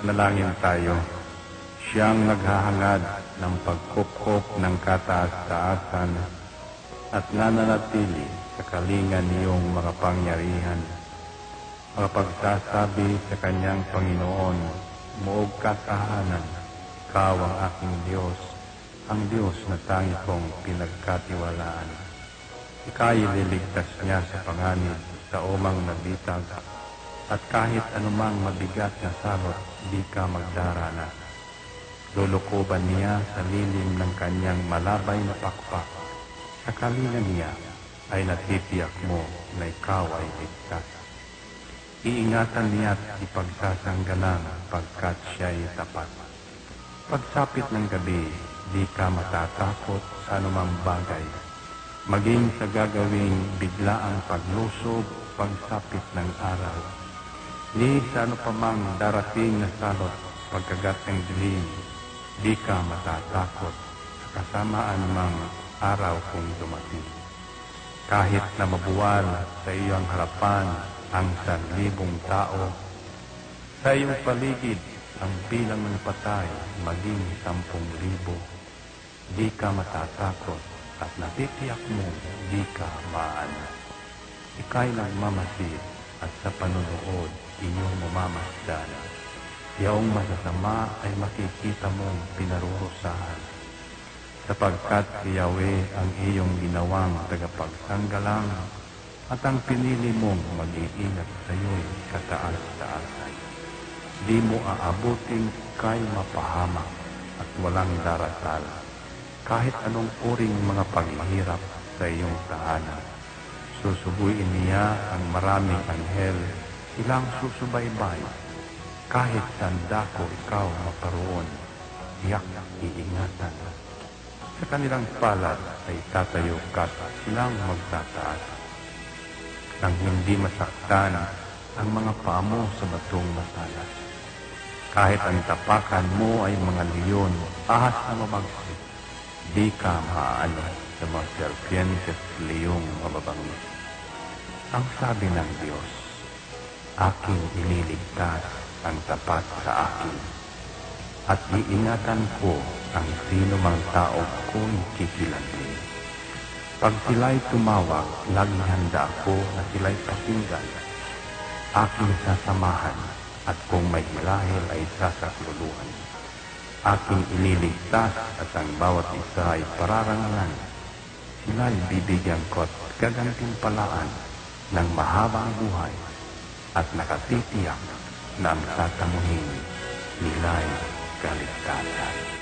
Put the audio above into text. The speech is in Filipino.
Manalangin tayo. Siyang naghahangad ng pagkupkop ng kataas-taasan at nananatili sa kalingan niyong mga pangyarihan. Makapagsasabi sa kanyang Panginoon, muog kasahanan, ikaw ang aking Diyos, ang Diyos na tangi kong pinagkatiwalaan. Ika'y liligtas niya sa panganib sa umang nabitag, at kahit anumang mabigat na salot, di ka magdarana. Lulukuban niya sa lilim ng kanyang malabay na pakpak. Sa kalinga niya ay natitiyak mo na ikaw ay ligtas. Iingatan niya at ipagsasanggalang pagkat siya'y tapat. Pagsapit ng gabi, di ka matatakot sa anumang bagay. Maging sa gagawing biglaang paglusob, pagsapit ng araw. Ni sa ano pa mang darating na salot, pagkagat ng dilim, di ka matatakot sa kasamaan mang araw kung dumating. Kahit na mabuwal sa iyong harapan ang 1,000 tao, sa iyong paligid ang bilang ng patay maging 10,000, di ka matatakot at natitiyak mo di ka maano. Ika'y nagmamasid at sa panunood inyong mamamasdan. Yaong masasama ay makikita mong pinarurusahan, sapagkat si Yahweh ang iyong ginawang tagapagsanggalang at ang pinili mong mag-iingat sa iyo'y kataas-taasan. Di mo aabuting kay mapahamak at walang darasal, kahit anong uring mga paghihirap sa iyong tahanan. Susubuin niya ang maraming anghel, silang susubaybay. Kahit saan dako ikaw maparoon, tiyak iingatan. Sa kanilang palad ay tatayo ka at silang magtataas. Nang hindi masaktan ang mga paa mo sa batong matalas. Kahit ang tapakan mo ay mga leon, ahas na mabagsik, di ka maaano sa mga serpientes at leong mababangis. Ang sabi ng Diyos, aking ililigtas ang tapat sa akin, at iingatan ko ang sino mang tao ko'y kikilantin. Pag sila'y tumawag, laging handa ako na sila'y pakinggan. Aking sasamahan, at kung may hilahil ay sasakluluhan. Aking ililigtas at ang bawat isa ay pararangalan. Sila'y bibigyan ko at gagantimpalaan ng mahabang buhay at nakatitiyak na ang tatamuhin nila'y kaligtasan.